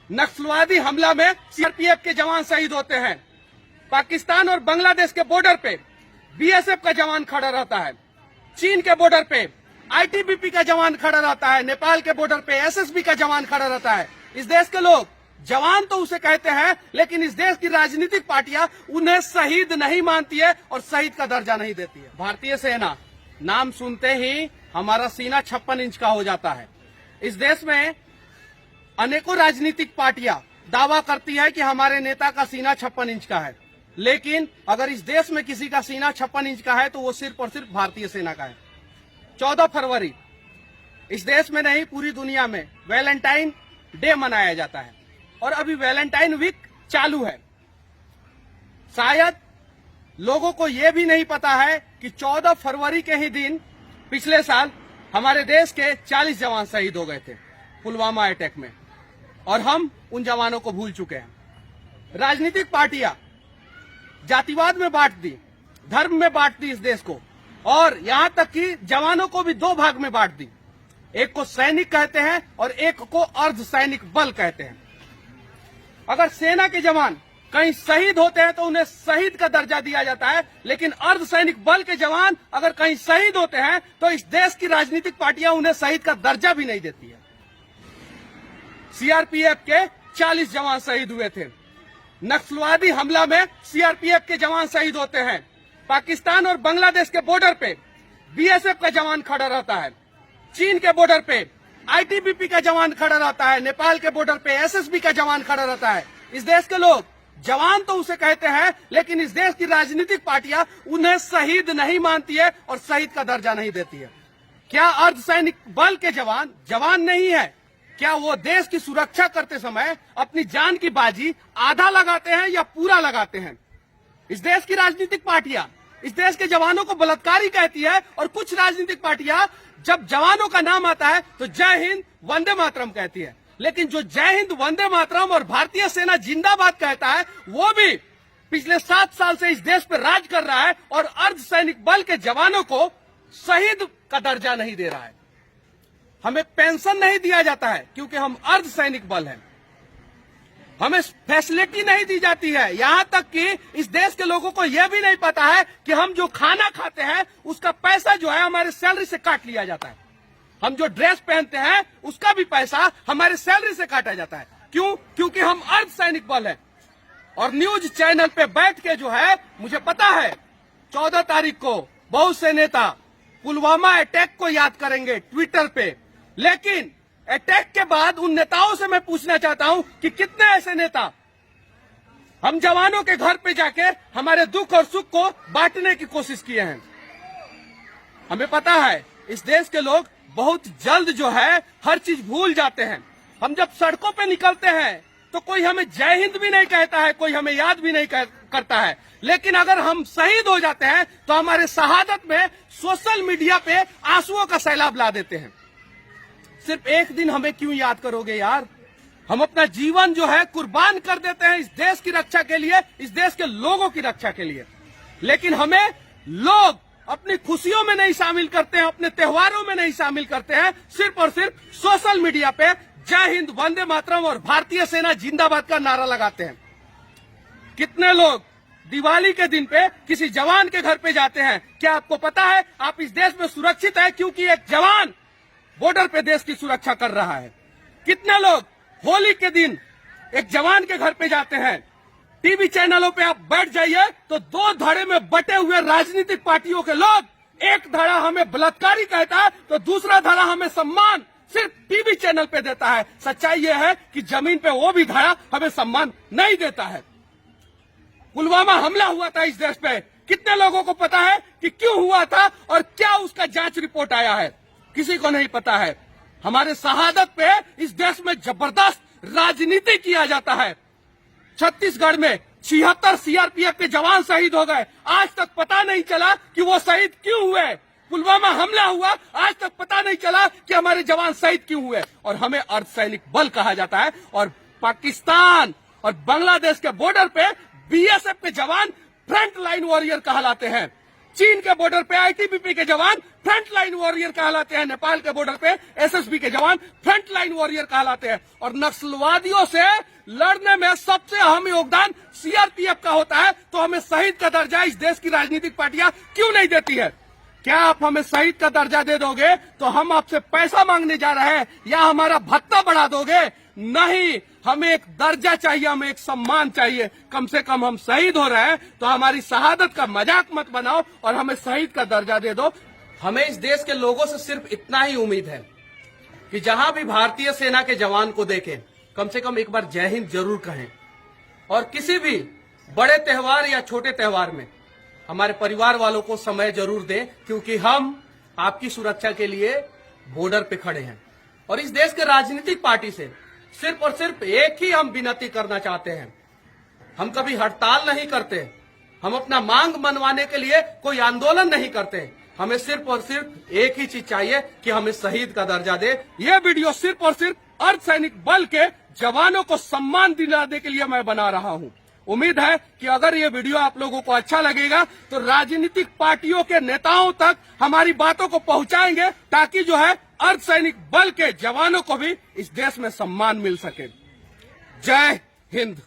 नक्सलवादी हमला में सीआरपीएफ के जवान शहीद होते हैं। पाकिस्तान और बांग्लादेश के बॉर्डर पे बीएसएफ का जवान खड़ा रहता है। चीन के बॉर्डर पे आईटीबीपी का जवान खड़ा रहता है। नेपाल के बॉर्डर पे एसएसबी का जवान खड़ा रहता है। इस देश के लोग जवान तो उसे कहते हैं, लेकिन इस देश की राजनीतिक पार्टियां उन्हें शहीद नहीं मानती है और शहीद का दर्जा नहीं देती है। भारतीय सेना नाम सुनते ही हमारा सीना 56 इंच का हो जाता है। इस देश में अनेकों राजनीतिक पार्टियां दावा करती है कि हमारे नेता का सीना 56 इंच का है, लेकिन अगर इस देश में किसी का सीना 56 इंच का है तो वो सिर्फ और सिर्फ भारतीय सेना का है। 14 फरवरी इस देश में नहीं, पूरी दुनिया में वैलेंटाइन डे मनाया जाता है और अभी वैलेंटाइन वीक चालू है। शायद लोगों को यह भी नहीं पता है कि 14 फरवरी के ही दिन पिछले साल हमारे देश के 40 जवान शहीद हो गए थे पुलवामा अटैक में, और हम उन जवानों को भूल चुके हैं। राजनीतिक पार्टियां जातिवाद में बांट दी, धर्म में बांट दी इस देश को, और यहां तक कि जवानों को भी दो भाग में बांट दी। एक को सैनिक कहते हैं और एक को अर्धसैनिक बल कहते हैं। अगर सेना के जवान कहीं शहीद होते हैं तो उन्हें शहीद का दर्जा दिया जाता है, लेकिन अर्धसैनिक बल के जवान अगर कहीं शहीद होते हैं तो इस देश की राजनीतिक पार्टियां उन्हें शहीद का दर्जा भी नहीं देती है। सीआरपीएफ के 40 जवान शहीद हुए थे। नक्सलवादी हमला में सीआरपीएफ के जवान शहीद होते हैं। पाकिस्तान और बांग्लादेश के बॉर्डर पे बीएसएफ का जवान खड़ा रहता है। चीन के बॉर्डर पे आईटीबीपी का जवान खड़ा रहता है। नेपाल के बॉर्डर पे एसएसबी का जवान खड़ा रहता है। इस देश के लोग जवान तो उसे कहते हैं, लेकिन इस देश की राजनीतिक पार्टियां उन्हें शहीद नहीं मानती है और शहीद का दर्जा नहीं देती है। क्या अर्धसैनिक बल के जवान जवान नहीं है? क्या वो देश की सुरक्षा करते समय अपनी जान की बाजी आधा लगाते हैं या पूरा लगाते हैं? इस देश की राजनीतिक पार्टियां इस देश के जवानों को बलात्कारी कहती है, और कुछ राजनीतिक पार्टियां जब जवानों का नाम आता है तो जय हिंद वंदे मातरम कहती है। लेकिन जो जय हिंद वंदे मातरम और भारतीय सेना जिंदाबाद कहता है, वो भी पिछले 7 साल से इस देश पर राज कर रहा है और अर्धसैनिक बल के जवानों को शहीद का दर्जा नहीं दे रहा है। हमें पेंशन नहीं दिया जाता है क्योंकि हम अर्धसैनिक बल हैं। हमें फैसिलिटी नहीं दी जाती है, यहां तक कि इस देश के लोगों को यह भी नहीं पता है कि हम जो खाना खाते हैं उसका पैसा जो है हमारे सैलरी से काट लिया जाता है। हम जो ड्रेस पहनते हैं उसका भी पैसा हमारे सैलरी से काटा जाता है। क्यों? क्योंकि हम अर्धसैनिक बल हैं। और न्यूज चैनल पे बैठ के जो है, मुझे पता है 14 तारीख को बहुत से नेता पुलवामा अटैक को याद करेंगे ट्विटर पे, लेकिन अटैक के बाद उन नेताओं से मैं पूछना चाहता हूं कि कितने ऐसे नेता हम जवानों के घर पे जाके हमारे दुख और सुख को बांटने की कोशिश किए हैं। हमें पता है इस देश के लोग बहुत जल्द जो है हर चीज भूल जाते हैं। हम जब सड़कों पे निकलते हैं तो कोई हमें जय हिंद भी नहीं कहता है, कोई हमें याद भी नहीं करता है, लेकिन अगर हम शहीद हो जाते हैं तो हमारे शहादत में सोशल मीडिया पे आंसुओं का सैलाब ला देते हैं। सिर्फ एक दिन हमें क्यों याद करोगे यार? हम अपना जीवन जो है कुर्बान कर देते हैं इस देश की रक्षा के लिए, इस देश के लोगों की रक्षा के लिए, लेकिन हमें लोग अपनी खुशियों में नहीं शामिल करते हैं, अपने त्योहारों में नहीं शामिल करते हैं। सिर्फ और सिर्फ सोशल मीडिया पे जय हिंद वंदे मातरम और भारतीय सेना जिंदाबाद का नारा लगाते हैं। कितने लोग दिवाली के दिन पे किसी जवान के घर पे जाते हैं? क्या आपको पता है आप इस देश में सुरक्षित है क्योंकि एक जवान बॉर्डर पे देश की सुरक्षा कर रहा है? कितने लोग होली के दिन एक जवान के घर पे जाते हैं? टीवी चैनलों पे आप बैठ जाइए तो 2 धड़े में बटे हुए राजनीतिक पार्टियों के लोग, एक धड़ा हमें बलात्कारी कहता है तो दूसरा धड़ा हमें सम्मान सिर्फ टीवी चैनल पे देता है। सच्चाई यह है कि जमीन पे वो भी धड़ा हमें सम्मान नहीं देता है। पुलवामा हमला हुआ था इस देश पे, कितने लोगों को पता है कि क्यों हुआ था और क्या उसका जांच रिपोर्ट आया है? किसी को नहीं पता है। हमारे शहादत पे इस देश में जबरदस्त राजनीति किया जाता है। छत्तीसगढ़ में 76 सीआरपीएफ के जवान शहीद हो गए, आज तक पता नहीं चला कि वो शहीद क्यों हुए। पुलवामा हमला हुआ, आज तक पता नहीं चला कि हमारे जवान शहीद क्यों हुए, और हमें अर्धसैनिक बल कहा जाता है। और पाकिस्तान और बांग्लादेश के बॉर्डर पे बीएसएफ के जवान फ्रंट लाइन वॉरियर कहलाते हैं। चीन के बॉर्डर पे आईटीबीपी के जवान फ्रंट लाइन वॉरियर कहलाते हैं, नेपाल के बॉर्डर पे एसएसबी के जवान फ्रंट लाइन वॉरियर कहलाते हैं। और नक्सलवादियों से लड़ने में सबसे अहम योगदान सीआरपीएफ का होता है। तो हमें शहीद का दर्जा इस देश की राजनीतिक पार्टियां क्यों नहीं देती है? क्या आप हमें शहीद का दर्जा दे दोगे तो हम आपसे पैसा मांगने जा रहे हैं या हमारा भत्ता बढ़ा दोगे? नहीं, हमें एक दर्जा चाहिए, हमें एक सम्मान चाहिए। कम से कम हम शहीद हो रहे हैं तो हमारी शहादत का मजाक मत बनाओ और हमें शहीद का दर्जा दे दो। हमें इस देश के लोगों से सिर्फ इतना ही उम्मीद है कि जहां भी भारतीय सेना के जवान को देखें, कम से कम एक बार जय हिंद जरूर कहें। और किसी भी बड़े त्योहार या छोटे त्योहार में हमारे परिवार वालों को समय जरूर दें, क्योंकि हम आपकी सुरक्षा के लिए बॉर्डर पे खड़े हैं। और इस देश के राजनीतिक पार्टी से सिर्फ और सिर्फ एक ही हम विनती करना चाहते हैं, हम कभी हड़ताल नहीं करते, हम अपना मांग मनवाने के लिए कोई आंदोलन नहीं करते। हमें सिर्फ और सिर्फ एक ही चीज चाहिए कि हमें शहीद का दर्जा दे। यह वीडियो सिर्फ और सिर्फ अर्धसैनिक बल के जवानों को सम्मान दिलाने के लिए मैं बना रहा हूं। उम्मीद है कि अगर ये वीडियो आप लोगों को अच्छा लगेगा तो राजनीतिक पार्टियों के नेताओं तक हमारी बातों को पहुंचाएंगे, ताकि जो है अर्धसैनिक बल के जवानों को भी इस देश में सम्मान मिल सके। जय हिंद।